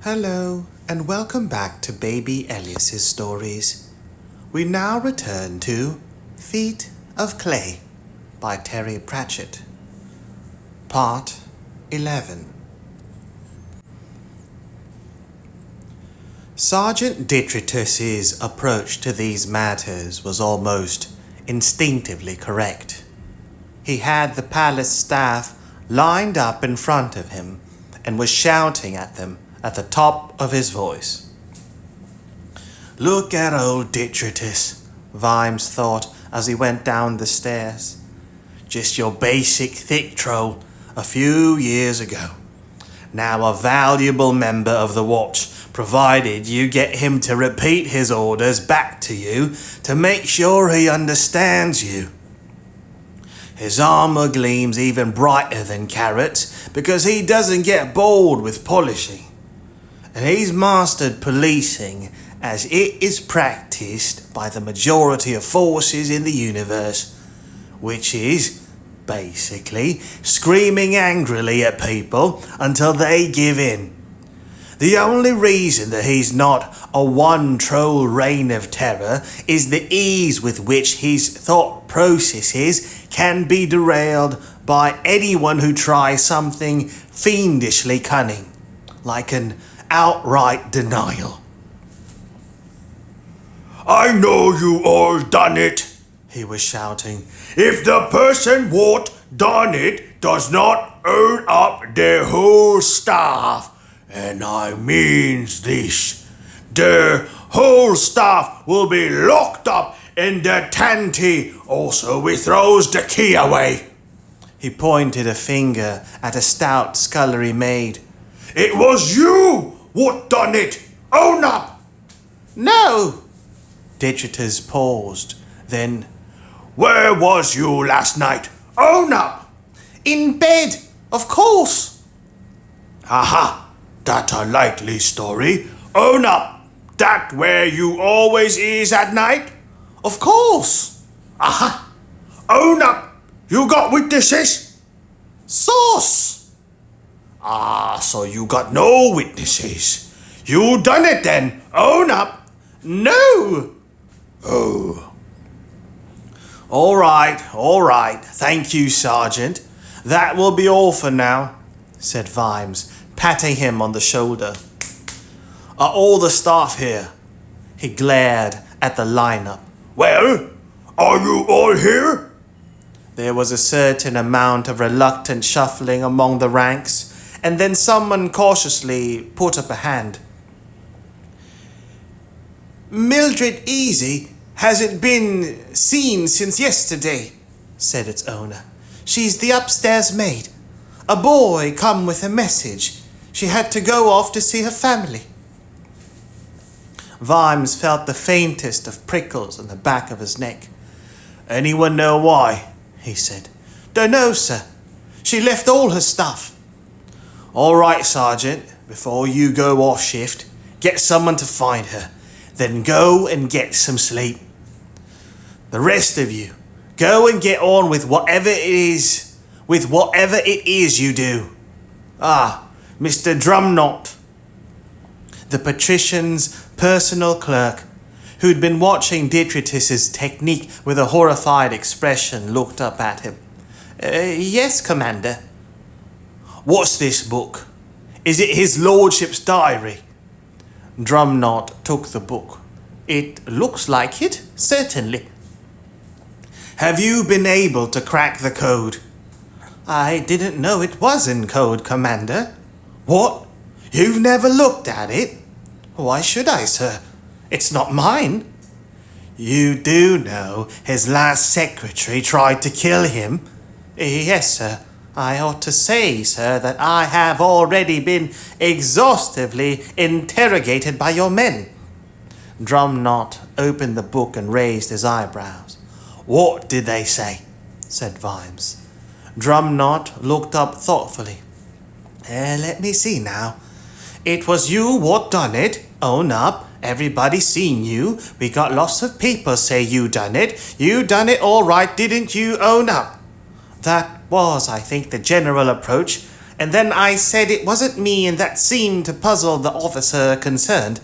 Hello, and welcome back to Baby Elias's stories. We now return to Feet of Clay by Terry Pratchett. Part 11. Sergeant Detritus's approach to these matters was almost instinctively correct. He had the palace staff lined up in front of him and was shouting at them at the top of his voice. Look at old Detritus, Vimes thought as he went down the stairs. Just your basic thick troll a few years ago. Now a valuable member of the watch, provided you get him to repeat his orders back to you to make sure he understands you. His armor gleams even brighter than Carrot's because he doesn't get bored with polishing. And he's mastered policing as it is practiced by the majority of forces in the universe, which is basically screaming angrily at people until they give in. The only reason that he's not a one-troll reign of terror is the ease with which his thought processes can be derailed by anyone who tries something fiendishly cunning, like an outright denial. I know you all done it, he was shouting. If the person what done it does not own up their whole staff, and I means this, their whole staff will be locked up in the tanty, also we throws the key away. He pointed a finger at a stout scullery maid. It was you what done it, own up. No. Detritus paused, then, where was you last night, own up. In bed, of course. Aha. That a likely story. Own up. That where you always is at night? Of course. Aha. Own up. You got witnesses? Sauce. So you got no witnesses. You done it then. Own up. No. Oh. All right. Thank you, Sergeant. That will be all for now, said Vimes, patting him on the shoulder. Are all the staff here? He glared at the lineup. Well, are you all here? There was a certain amount of reluctant shuffling among the ranks, and then someone cautiously put up a hand. Mildred Easy hasn't been seen since yesterday, said its owner. She's the upstairs maid. A boy come with a message. She had to go off to see her family. Vimes felt the faintest of prickles on the back of his neck. Anyone know why? He said. Don't know, sir. She left all her stuff. All right, Sergeant. Before you go off shift, get someone to find her. Then go and get some sleep. The rest of you, go and get on with whatever it is you do. Mr. Drumknot, the Patrician's personal clerk, who'd been watching Detritus's technique with a horrified expression, looked up at him. Yes, Commander. What's this book? Is it his lordship's diary? Drumknot took the book. It looks like it, certainly. Have you been able to crack the code? I didn't know it was in code, Commander. What? You've never looked at it? Why should I, sir? It's not mine. You do know his last secretary tried to kill him? Yes, sir. I ought to say, sir, that I have already been exhaustively interrogated by your men. Drumknot opened the book and raised his eyebrows. What did they say? Said Vimes. Drumknot looked up thoughtfully. Let me see now. It was you what done it. Own up. Everybody seen you. We got lots of people say you done it. You done it all right, didn't you? Own up. That was, I think, the general approach. And then I said it wasn't me, and that seemed to puzzle the officer concerned.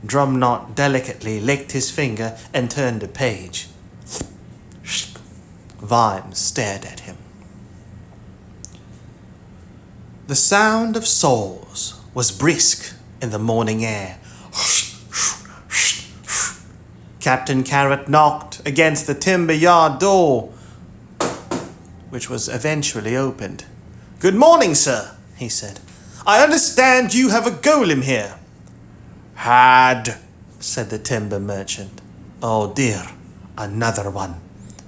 Drumknot delicately licked his finger and turned a page. Vimes stared at him. The sound of saws was brisk in the morning air. Captain Carrot knocked against the timber yard door, which was eventually opened. "Good morning, sir," he said. "I understand you have a golem here." "Had," said the timber merchant. "Oh dear, another one,"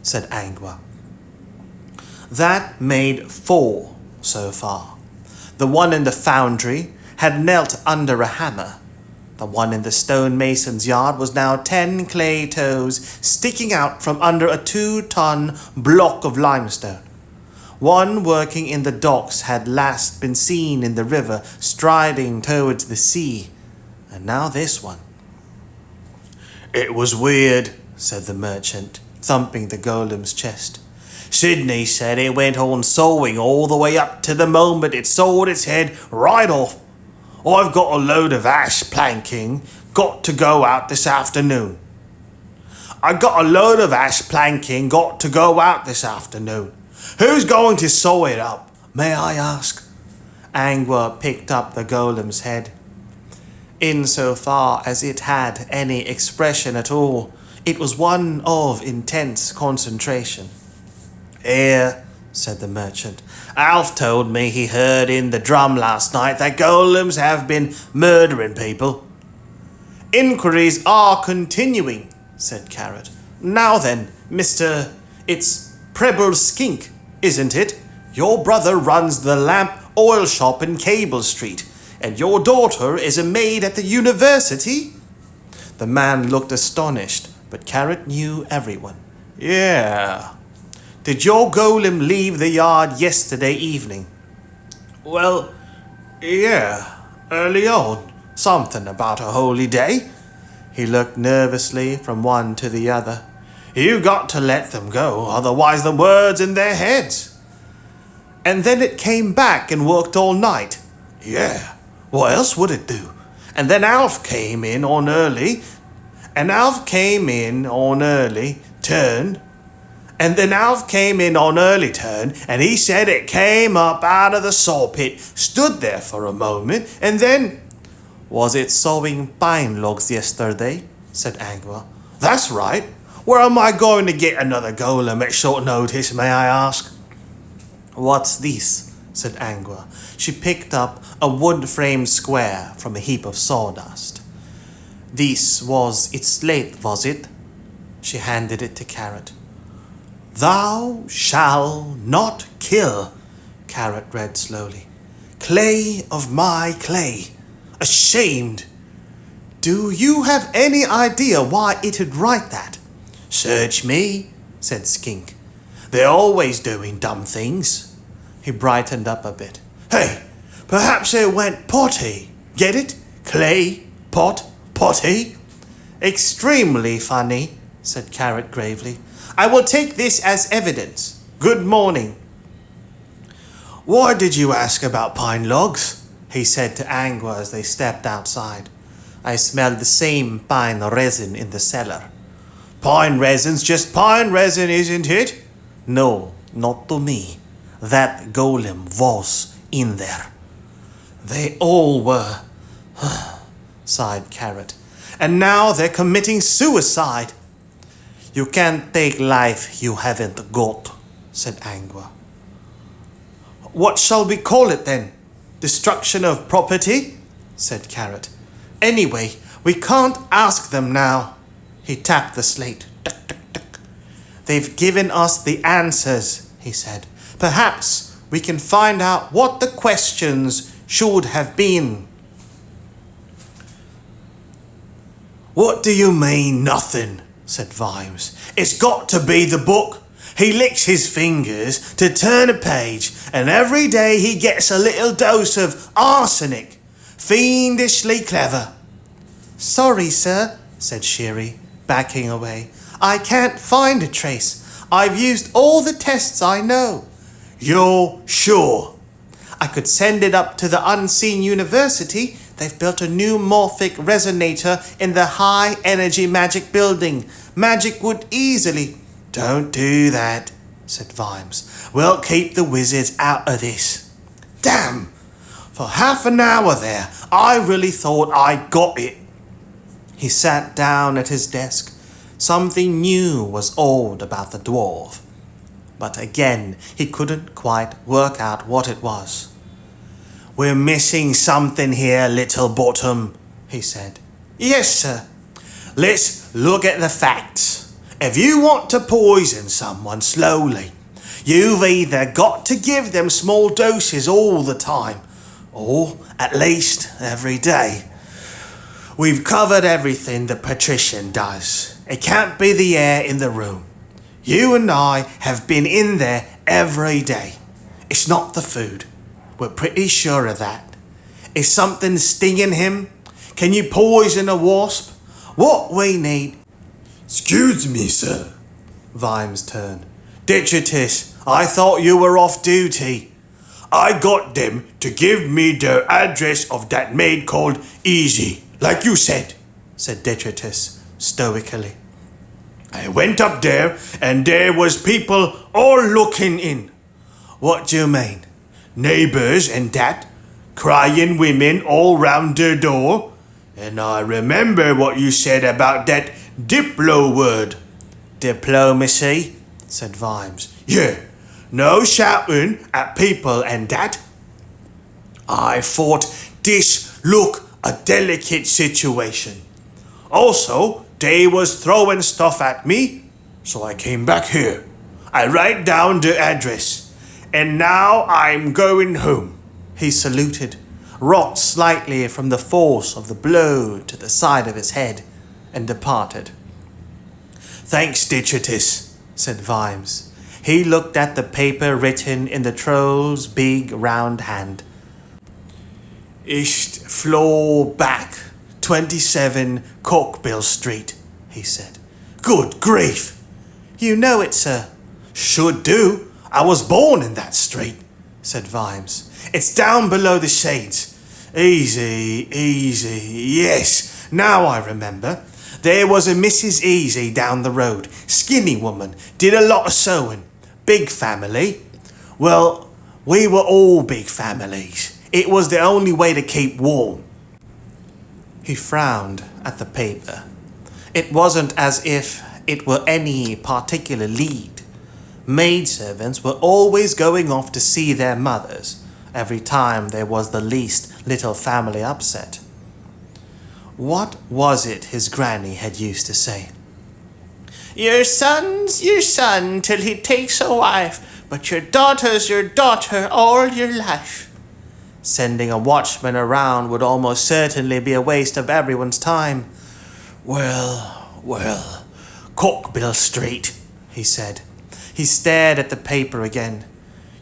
said Angua. That made 4 so far. The one in the foundry had knelt under a hammer. The one in the stonemason's yard was now 10 clay toes sticking out from under a 2-ton block of limestone. One working in the docks had last been seen in the river, striding towards the sea. And now this one. "It was weird," said the merchant, thumping the golem's chest. "Sydney said it went on sawing all the way up to the moment it sawed its head right off. I've got a load of ash planking, got to go out this afternoon." "I got a load of ash planking, got to go out this afternoon. Who's going to saw it up, may I ask?" Angua picked up the golem's head. Insofar as it had any expression at all, it was one of intense concentration. "Here," said the merchant. "Alf told me he heard in the drum last night that golems have been murdering people." "Inquiries are continuing," said Carrot. "Now then, it's Preble Skink, isn't it? Your brother runs the lamp oil shop in Cable Street, and your daughter is a maid at the university?" The man looked astonished, but Carrot knew everyone. "Yeah." "Did your golem leave the yard yesterday evening?" "Well, yeah, early on. Something about a holy day." He looked nervously from one to the other. "You got to let them go, otherwise the word's in their heads." "And then it came back and worked all night?" "Yeah, what else would it do? And then Alf came in on early, turned. And then Alf came in on early turn, and he said it came up out of the saw pit, stood there for a moment, and then—" "Was it sawing pine logs yesterday?" said Angua. "That's right. Where am I going to get another golem at short notice, may I ask?" "What's this?" said Angua. She picked up a wood-framed square from a heap of sawdust. "This was its slate, was it?" She handed it to Carrot. "Thou shall not kill," Carrot read slowly. "Clay of my clay. Ashamed. Do you have any idea why it'd write that?" "Search me," said Skink. "They're always doing dumb things." He brightened up a bit. "Hey, perhaps it went potty. Get it? Clay, pot, potty." "Extremely funny," said Carrot gravely. "I will take this as evidence. Good morning." "Why did you ask about pine logs?" he said to Angua as they stepped outside. "I smelled the same pine resin in the cellar." "Pine resin's just pine resin, isn't it?" "No, not to me. That golem was in there." "They all were," sighed Carrot. "And now they're committing suicide." "You can't take life you haven't got," said Angua. "What shall we call it then? Destruction of property?" said Carrot. "Anyway, we can't ask them now." He tapped the slate. Tuck, tuck, tuck. "They've given us the answers," he said. "Perhaps we can find out what the questions should have been." "What do you mean, nothing?" said Vimes. "It's got to be the book. He licks his fingers to turn a page, and every day he gets a little dose of arsenic. Fiendishly clever." "Sorry, sir," said Cheery, backing away. "I can't find a trace. I've used all the tests I know." "You're sure?" I could send it up to the Unseen University. They've built a new morphic resonator in the high energy magic building. Magic would easily... Don't do that, said Vimes. We'll keep the wizards out of this. Damn! For half an hour there, I really thought I got it. He sat down at his desk. Something new was odd about the dwarf. But again, he couldn't quite work out what it was. We're missing something here, Littlebottom, he said. Yes, sir. Let's look at the facts. If you want to poison someone slowly, you've either got to give them small doses all the time, or at least every day. We've covered everything the Patrician does. It can't be the air in the room. You and I have been in there every day. It's not the food. We're pretty sure of that. Is something stinging him? Can you poison a wasp? What we need... Excuse me, sir. Vimes turned. Detritus, I thought you were off duty. I got them to give me the address of that maid called Easy, like you said Detritus stoically. I went up there and there was people all looking in. What do you mean? Neighbors and that, crying women all round the door. And I remember what you said about that diplo word. Diplomacy, said Vimes. Yeah, no shouting at people and that. I thought this looked a delicate situation. Also, they was throwing stuff at me, so I came back here. I write down the address, and now I'm going home. He saluted, rocked slightly from the force of the blow to the side of his head, and departed. Thanks, Detritus, said Vimes. He looked at the paper written in the troll's big round hand. East floor back, 27 Cockbill Street, he said. Good grief! You know it, sir. Should do. I was born in that street, said Vimes. It's down below the shades. Easy, easy, yes, now I remember. There was a Mrs. Easy down the road, skinny woman, did a lot of sewing. Big family. Well, we were all big families. It was the only way to keep warm. He frowned at the paper. It wasn't as if it were any particular lead. Maidservants were always going off to see their mothers every time there was the least little family upset. What was it his granny had used to say? Your son's your son till he takes a wife, but your daughter's your daughter all your life. Sending a watchman around would almost certainly be a waste of everyone's time. Well, Cockbill Street, he said. He stared at the paper again.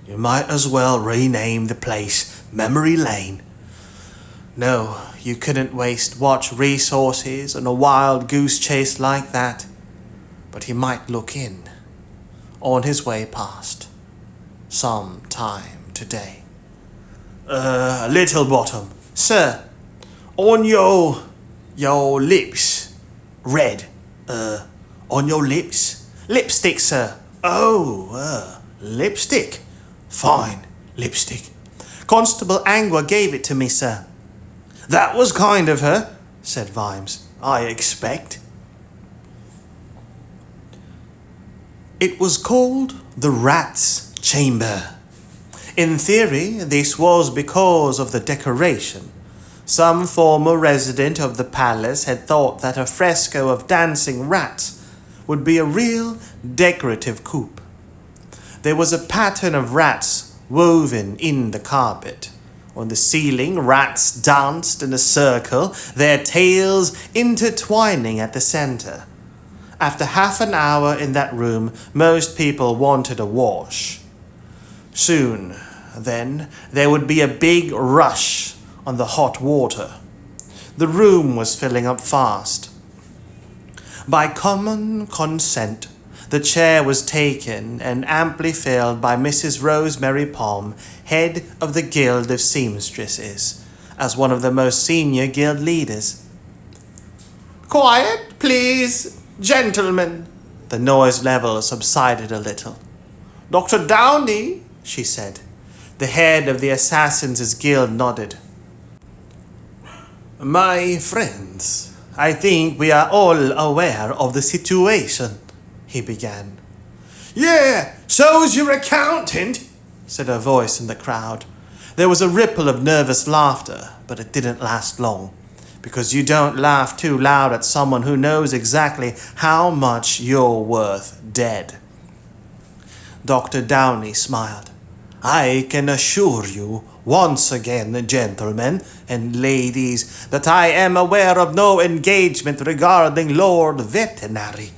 You might as well rename the place Memory Lane. No, you couldn't waste watch resources on a wild goose chase like that. But he might look in, on his way past, some time today. Littlebottom. Sir. On your lips. Red. On your lips? Lipstick, sir. Oh, lipstick. Fine, lipstick. Constable Angua gave it to me, sir. That was kind of her, said Vimes. I expect. It was called the Rat's Chamber. In theory, this was because of the decoration. Some former resident of the palace had thought that a fresco of dancing rats would be a real decorative coup. There was a pattern of rats woven in the carpet. On the ceiling, rats danced in a circle, their tails intertwining at the center. After half an hour in that room, most people wanted a wash. Soon, then, there would be a big rush on the hot water. The room was filling up fast. By common consent, the chair was taken and amply filled by Mrs. Rosemary Palm, head of the Guild of Seamstresses, as one of the most senior guild leaders. "Quiet, please, gentlemen." The noise level subsided a little. "Dr. Downey," she said. The head of the Assassins' Guild nodded. "My friends, I think we are all aware of the situation," he began. "Yeah, so's your accountant," said a voice in the crowd. There was a ripple of nervous laughter, but it didn't last long, because you don't laugh too loud at someone who knows exactly how much you're worth dead. Dr. Downey smiled. "I can assure you once again, gentlemen and ladies, that I am aware of no engagement regarding Lord Vetinari.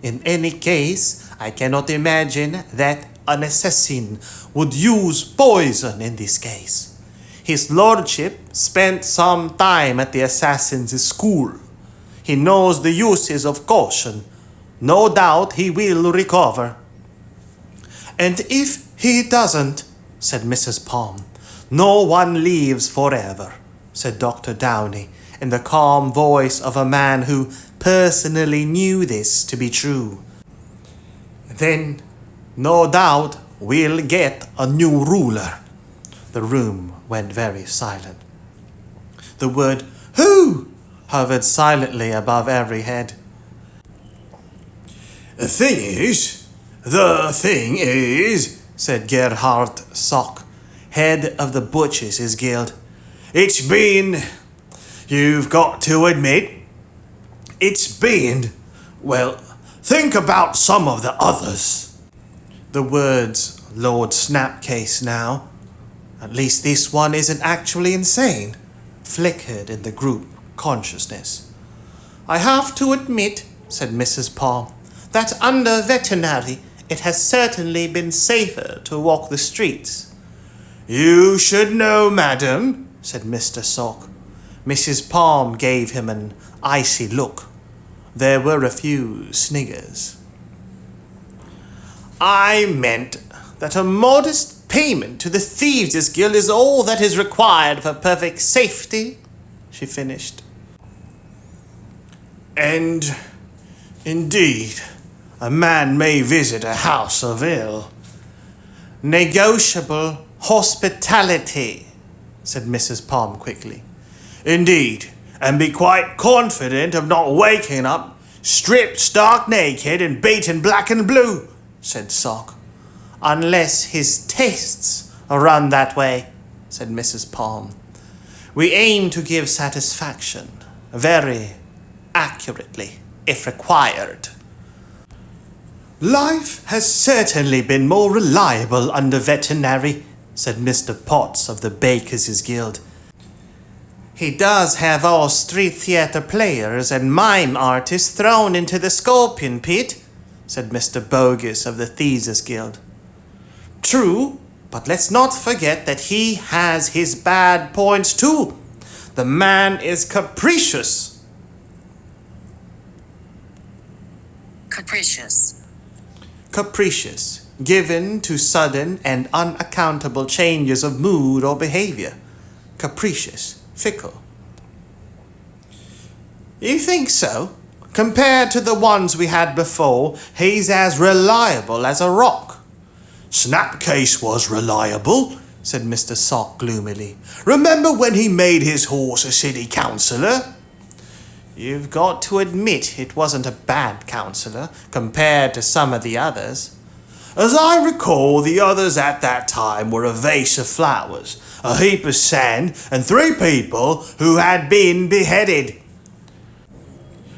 In any case, I cannot imagine that an assassin would use poison in this case. His lordship spent some time at the assassin's school. He knows the uses of caution. No doubt he will recover." "And if he doesn't," said Mrs. Palm. "No one lives forever," said Dr. Downey, in the calm voice of a man who personally knew this to be true. "Then, no doubt, we'll get a new ruler." The room went very silent. The word "Who?" hovered silently above every head. The thing is, said Gerhard Sock, head of the Butchers' Guild. You've got to admit, well, think about some of the others. The words Lord Snapcase now, at least this one isn't actually insane, flickered in the group consciousness. "I have to admit," said Mrs. Palm, "that under Vetinari it has certainly been safer to walk the streets." "You should know, madam," said Mr. Sock. Mrs. Palm gave him an icy look. There were a few sniggers. "I meant that a modest payment to the Thieves' Guild is all that is required for perfect safety," she finished. "And, indeed, a man may visit a house of ill." "Negotiable hospitality," said Mrs. Palm quickly. "Indeed, and be quite confident of not waking up stripped stark naked and beaten black and blue," said Sock. "Unless his tastes run that way," said Mrs. Palm. "We aim to give satisfaction, very accurately, if required." "Life has certainly been more reliable under Vetinari," said Mr. Potts of the Bakers' Guild. "He does have all street theatre players and mime artists thrown into the scorpion pit," said Mr. Bogus of the Thieves' Guild. "True, but let's not forget that he has his bad points too. The man is capricious." Capricious, given to sudden and unaccountable changes of mood or behavior. Capricious, fickle. "You think so? Compared to the ones we had before, he's as reliable as a rock." "Snapcase was reliable," said Mr. Sock gloomily. "Remember when he made his horse a city councillor?" "You've got to admit it wasn't a bad councillor compared to some of the others." "As I recall, the others at that time were a vase of flowers, a heap of sand, and 3 people who had been beheaded."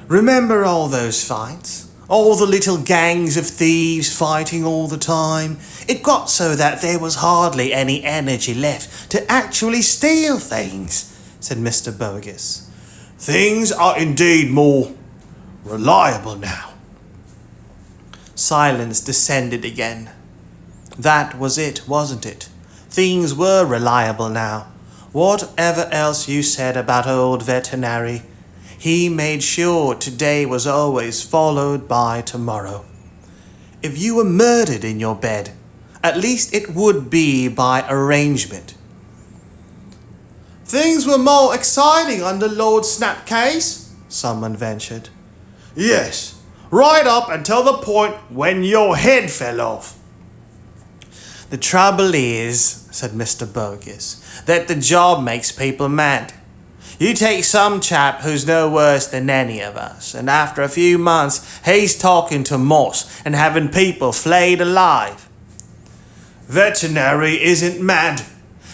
"Remember all those fights? All the little gangs of thieves fighting all the time? It got so that there was hardly any energy left to actually steal things," said Mr. Bogus. "Things are indeed more reliable now." Silence descended again. That was it, wasn't it? Things were reliable now. Whatever else you said about old Vetinari, he made sure today was always followed by tomorrow. If you were murdered in your bed, At least it would be by arrangement. Things were more exciting under Lord Snapcase, someone ventured. Yes, right up until the point when your head fell off. The trouble is, said Mr. Bogus, that the job makes people mad. You take some chap who's no worse than any of us, and after a few months he's talking to Moss and having people flayed alive. Vetinari isn't mad.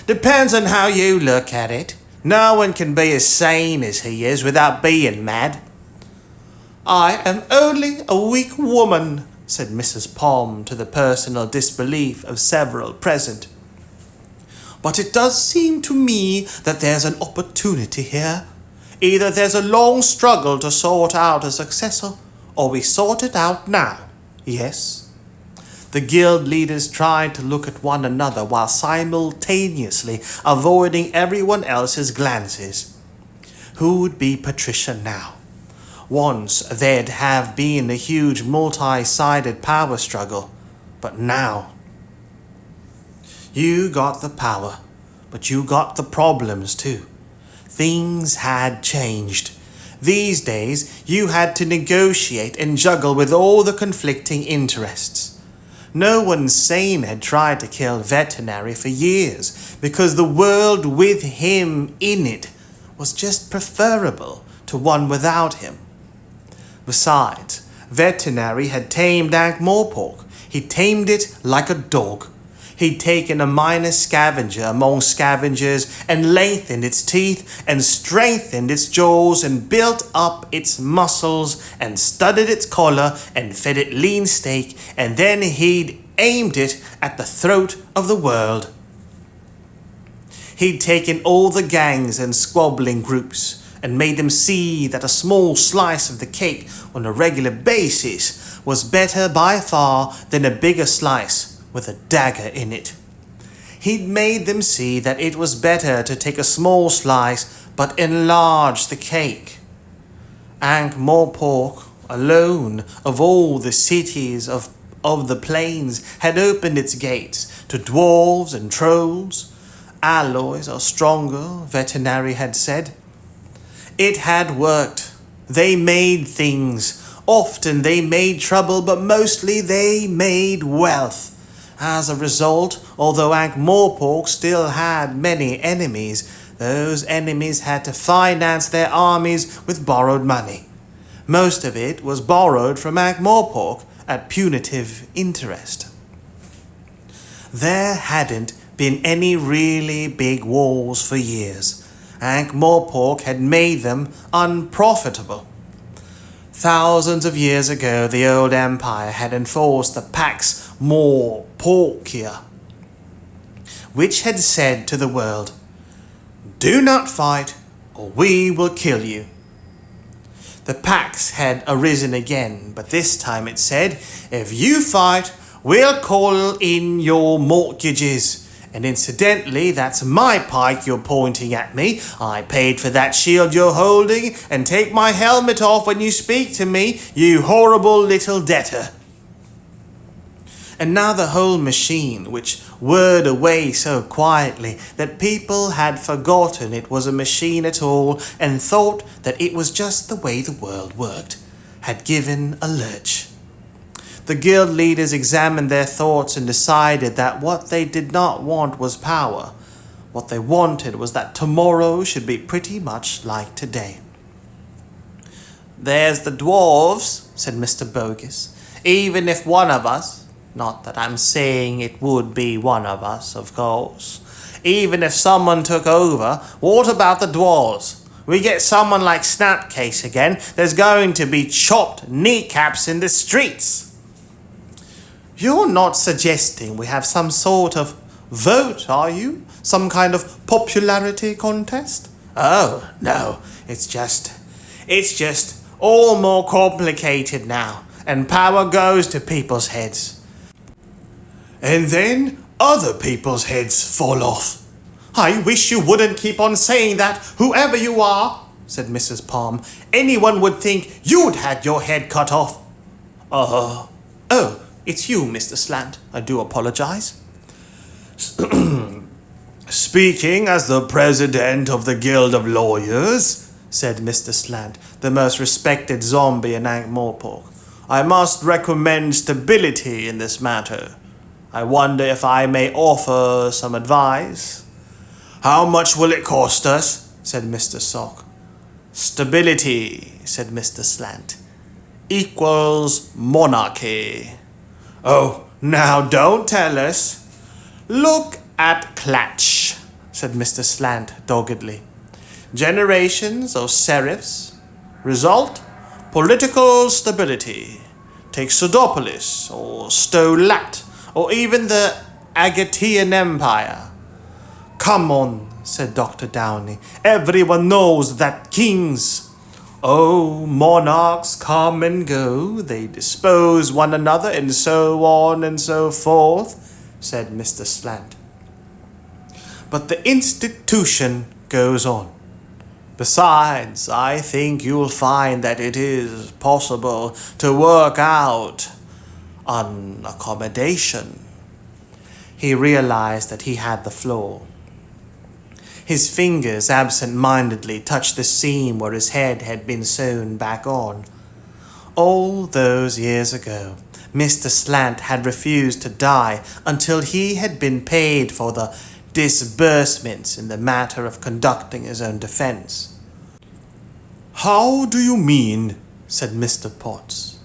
Depends on how you look at it. No one can be as sane as he is without being mad. I am only a weak woman, said Mrs. Palm to the personal disbelief of several present. But it does seem to me that there's an opportunity here. Either there's a long struggle to sort out a successor, or we sort it out now. Yes? The guild leaders tried to look at one another while simultaneously avoiding everyone else's glances. Who would be Patrician now? Once there'd have been a huge multi-sided power struggle, but now... You got the power, but you got the problems too. Things had changed. These days, you had to negotiate and juggle with all the conflicting interests. No one sane had tried to kill Vetinari for years, because the world with him in it was just preferable to one without him. Besides, Vetinari had tamed Ankh-Morpork. He tamed it like a dog. He'd taken a minor scavenger among scavengers and lengthened its teeth and strengthened its jaws and built up its muscles and studded its collar and fed it lean steak, and then he'd aimed it at the throat of the world. He'd taken all the gangs and squabbling groups and made them see that a small slice of the cake on a regular basis was better by far than a bigger slice with a dagger in it. He'd made them see that it was better to take a small slice but enlarge the cake. Ankh-Morpork, alone of all the cities of the plains, had opened its gates to dwarves and trolls. Alloys are stronger, Vetinari had said. It had worked. They made things. Often they made trouble, but mostly they made wealth. As a result, although Ankh-Morpork still had many enemies, those enemies had to finance their armies with borrowed money. Most of it was borrowed from Ankh-Morpork at punitive interest. There hadn't been any really big wars for years. Ankh-Morpork had made them unprofitable. Thousands of years ago, the old empire had enforced the Pax Morporkia, which had said to the world, "Do not fight, or we will kill you." The Pax had arisen again, but this time it said, "If you fight, we'll call in your mortgages. And incidentally, that's my pike you're pointing at me. I paid for that shield you're holding, and take my helmet off when you speak to me, you horrible little debtor." And now the whole machine, which whirred away so quietly that people had forgotten it was a machine at all and thought that it was just the way the world worked, had given a lurch. The guild leaders examined their thoughts and decided that what they did not want was power. What they wanted was that tomorrow should be pretty much like today. "There's the dwarves," said Mr. Bogus. "Even if one of us, not that I'm saying it would be one of us, of course, even if someone took over, what about the dwarves? We get someone like Snapcase again, there's going to be chopped kneecaps in the streets." "You're not suggesting we have some sort of vote, are you? Some kind of popularity contest?" "Oh, no, it's just all more complicated now, and power goes to people's heads. And then other people's heads fall off." "I wish you wouldn't keep on saying that, whoever you are," said Mrs. Palm. "Anyone would think you'd had your head cut off." Oh, it's you, Mr. Slant. I do apologize." Speaking as the president of the Guild of Lawyers, said Mr. Slant, the most respected zombie in Ankh-Morpork, I must recommend stability in this matter. I wonder if I may offer some advice. How much will it cost us? Said Mr. Sock. Stability, said Mr. Slant, equals monarchy. Oh, now don't tell us. Look at Clatch, said Mr. Slant doggedly. Generations of serifs. Result? Political stability. Take Sodopolis, or Stolat, or even the Agatian Empire. Come on, said Dr. Downey. Everyone knows that kings, oh, monarchs come and go, they dispose one another, and so on and so forth, said Mr. Slant. But the institution goes on. Besides, I think you'll find that it is possible to work out an accommodation. He realized that he had the floor. His fingers absent-mindedly touched the seam where his head had been sewn back on. All those years ago, Mr. Slant had refused to die until he had been paid for the disbursements in the matter of conducting his own defense. How do you mean? Said Mr. Potts.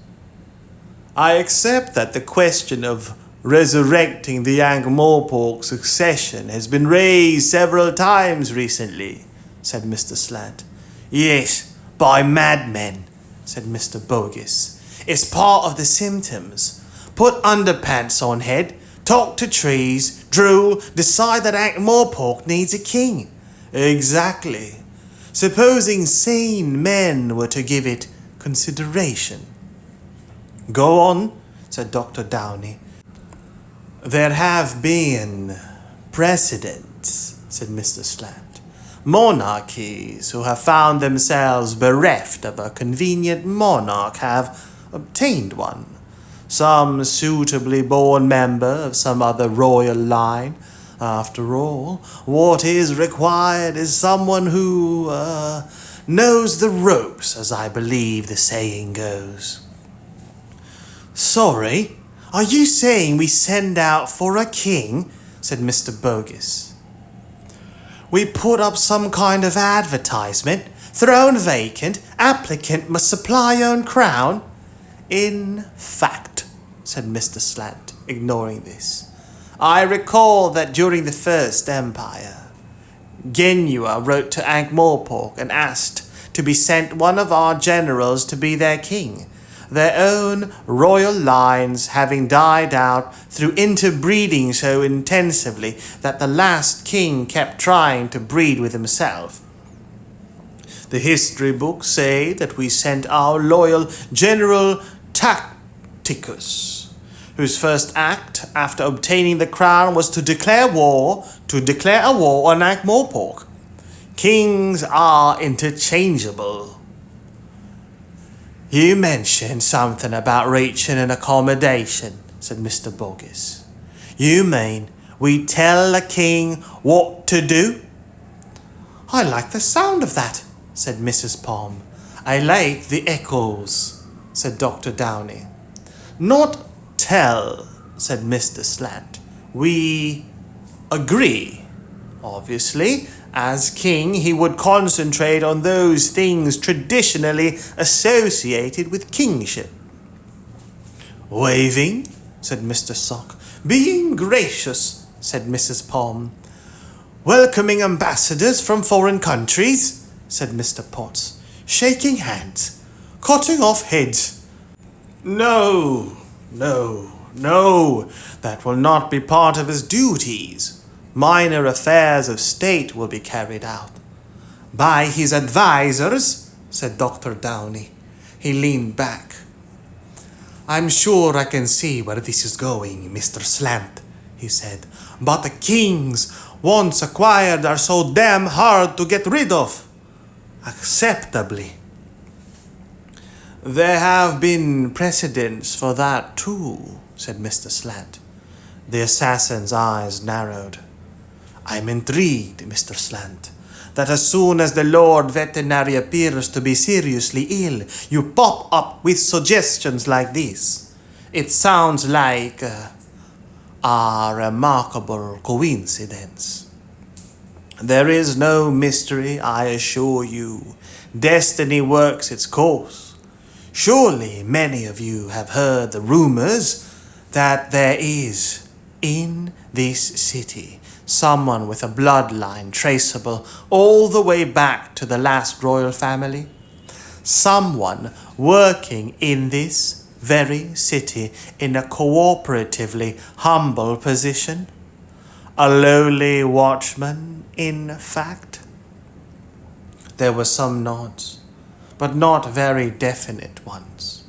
I accept that the question of resurrecting the Ankh-Morpork succession has been raised several times recently, said Mr. Slant. Yes, by madmen, said Mr. Bogus. It's part of the symptoms. Put underpants on head, talk to trees, drool, decide that Ankh-Morpork needs a king. Exactly. Supposing sane men were to give it consideration. Go on, said Dr. Downey. There have been precedents, said Mr. Slant. Monarchies who have found themselves bereft of a convenient monarch have obtained one. Some suitably born member of some other royal line. After all, what is required is someone who, knows the ropes, as I believe the saying goes. Sorry, are you saying we send out for a king? Said Mr. Bogus. We put up some kind of advertisement, throne vacant, applicant must supply own crown? In fact, said Mr. Slant, ignoring this, I recall that during the First Empire, Angua wrote to Ankh-Morpork and asked to be sent one of our generals to be their king, their own royal lines having died out through interbreeding so intensively that the last king kept trying to breed with himself. The history books say that we sent our loyal General Tacticus, whose first act after obtaining the crown was to declare a war on Ankh-Morpork. Kings are interchangeable. You mentioned something about reaching an accommodation, said Mr. Bogus. You mean we tell the king what to do? I like the sound of that, said Mrs. Palm. I like the echoes, said Dr. Downey. Not tell, said Mr. Slant. We agree. Obviously, as king, he would concentrate on those things traditionally associated with kingship. Waving, said Mr. Sock. Being gracious, said Mrs. Palm. Welcoming ambassadors from foreign countries, said Mr. Potts. Shaking hands. Cutting off heads. No, that will not be part of his duties. Minor affairs of state will be carried out. By his advisors, said Dr. Downey. He leaned back. I'm sure I can see where this is going, Mr. Slant, he said. But the kings, once acquired, are so damn hard to get rid of. Acceptably. There have been precedents for that too, said Mr. Slant. The assassin's eyes narrowed. I'm intrigued, Mr. Slant, that as soon as the Lord Vetinari appears to be seriously ill, you pop up with suggestions like this. It sounds like a remarkable coincidence. There is no mystery, I assure you. Destiny works its course. Surely many of you have heard the rumors that there is, in this city, someone with a bloodline traceable all the way back to the last royal family. Someone working in this very city in a cooperatively humble position. A lowly watchman, in fact. There were some nods, but not very definite ones.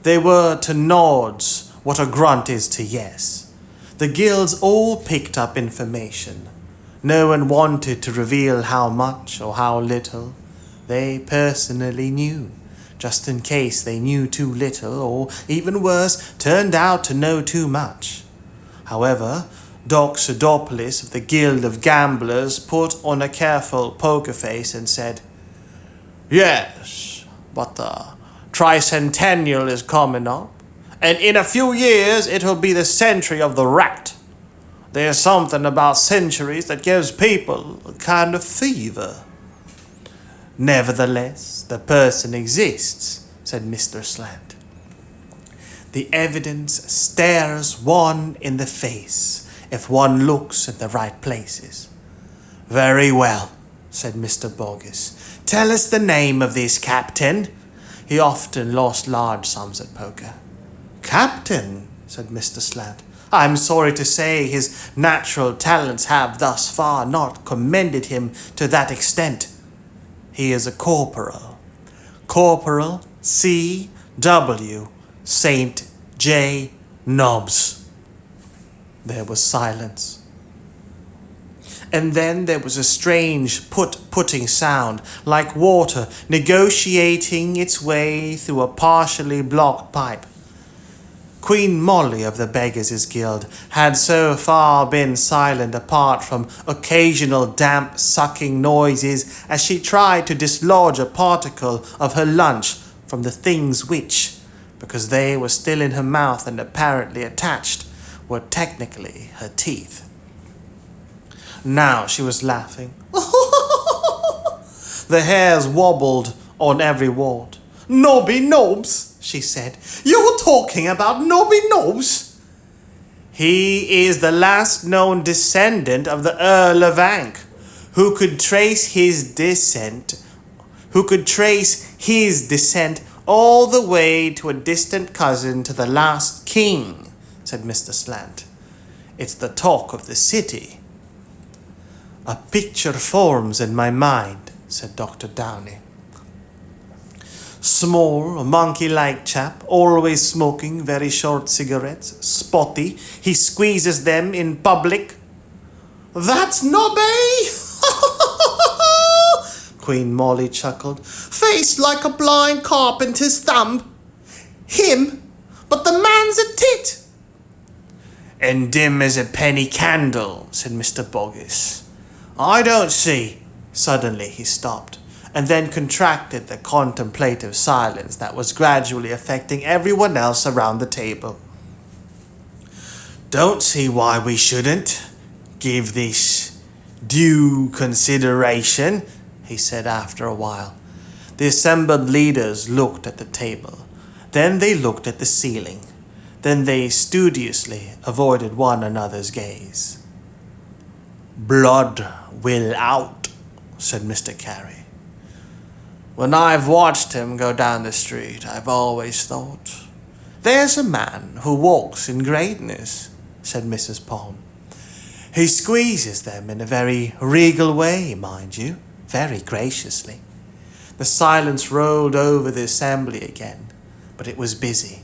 They were to nods what a grunt is to yes. The guilds all picked up information. No one wanted to reveal how much or how little they personally knew, just in case they knew too little, or even worse, turned out to know too much. However, Doc Pseudopolis of the Guild of Gamblers put on a careful poker face and said, Yes, but the tricentennial is coming up, and in a few years it'll be the century of the rat. There's something about centuries that gives people a kind of fever. Nevertheless, the person exists, said Mr. Slant. The evidence stares one in the face if one looks at the right places. Very well, said Mr. Boggis. Tell us the name of this captain. He often lost large sums at poker. Captain, said Mr. Slant. I'm sorry to say his natural talents have thus far not commended him to that extent. He is a corporal. Corporal C.W. St. J. Nobbs. There was silence. And then there was a strange putting sound, like water negotiating its way through a partially blocked pipe. Queen Molly of the Beggars' Guild had so far been silent apart from occasional damp sucking noises as she tried to dislodge a particle of her lunch from the things which, because they were still in her mouth and apparently attached, were technically her teeth. Now she was laughing. The hairs wobbled on every ward. Nobby Nobbs, she said. You're talking about Nobby Nobbs? He is the last known descendant of the Earl of Ankh, who could trace his descent all the way to a distant cousin to the last king, said Mr. Slant. It's the talk of the city. A picture forms in my mind, said Dr. Downey. Small, monkey-like chap, always smoking very short cigarettes, spotty. He squeezes them in public. That's Nobby! Queen Molly chuckled. Face like a blind carpenter's thumb. Him, but the man's a tit. And dim as a penny candle, said Mr. Boggis. I don't see. Suddenly he stopped, and then contracted the contemplative silence that was gradually affecting everyone else around the table. Don't see why we shouldn't give this due consideration, he said after a while. The assembled leaders looked at the table. Then they looked at the ceiling. Then they studiously avoided one another's gaze. Blood will out, said Mr. Carey. When I've watched him go down the street, I've always thought, there's a man who walks in greatness, said Mrs. Palm. He squeezes them in a very regal way, mind you, very graciously. The silence rolled over the assembly again, but it was busy,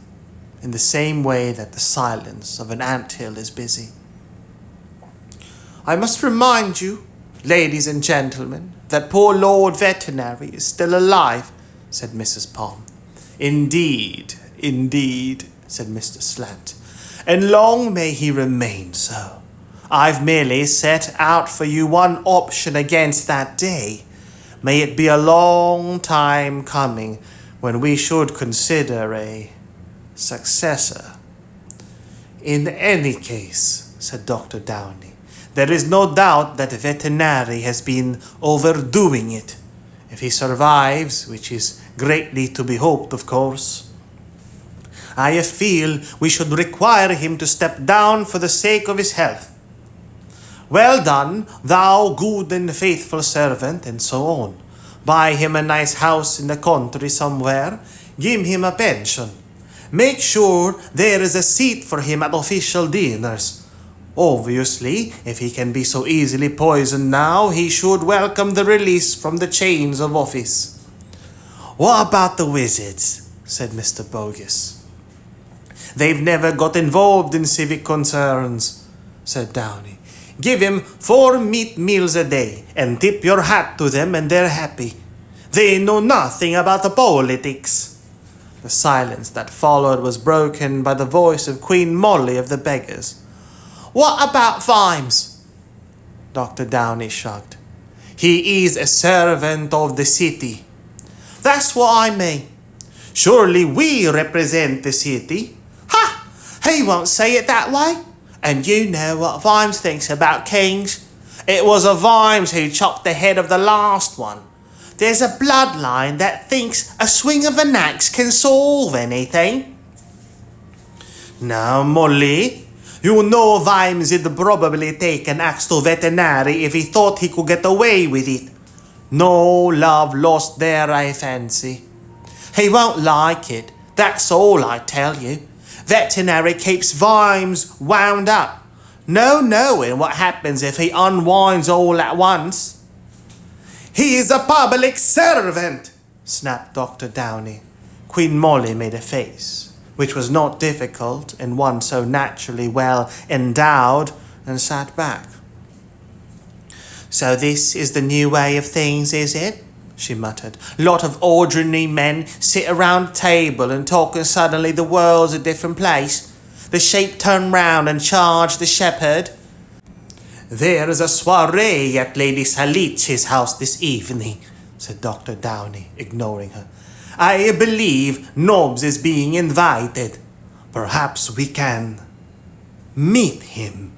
in the same way that the silence of an anthill is busy. I must remind you, ladies and gentlemen, that poor Lord Vetinari is still alive, said Mrs. Palm. Indeed, said Mr. Slant. and long may he remain so. I've merely set out for you one option against that day. May it be a long time coming when we should consider a successor. In any case, said Dr. Downey, there is no doubt that Vetinari has been overdoing it. If he survives, which is greatly to be hoped, of course, I feel we should require him to step down for the sake of his health. Well done, thou good and faithful servant, and so on. Buy him a nice house in the country somewhere. Give him a pension. Make sure there is a seat for him at official dinners. Obviously, if he can be so easily poisoned now, he should welcome the release from the chains of office. What about the wizards? Said Mr. Bogus. They've never got involved in civic concerns, said Downey. Give him 4 meat meals a day and tip your hat to them and they're happy. They know nothing about the politics. The silence that followed was broken by the voice of Queen Molly of the Beggars. What about Vimes? Dr. Downey shrugged. He is a servant of the city. That's what I mean. Surely we represent the city. Ha! He won't say it that way. And you know what Vimes thinks about kings. It was a Vimes who chopped the head of the last one. There's a bloodline that thinks a swing of an axe can solve anything. Now, Molly, you know Vimes would probably take an axe to Vetinari if he thought he could get away with it. No love lost there, I fancy. He won't like it, that's all I tell you. Vetinari keeps Vimes wound up. No knowing what happens if he unwinds all at once. He is a public servant, snapped Dr. Downey. Queen Molly made a face, which was not difficult in one so naturally well endowed, and sat back. So this is the new way of things, is it? She muttered. Lot of ordinary men sit around a table and talk, and suddenly the world's a different place. The sheep turn round and charge the shepherd. There is a soiree at Lady Salice's house this evening, said Dr. Downey, ignoring her. I believe Nobbs is being invited. Perhaps we can meet him.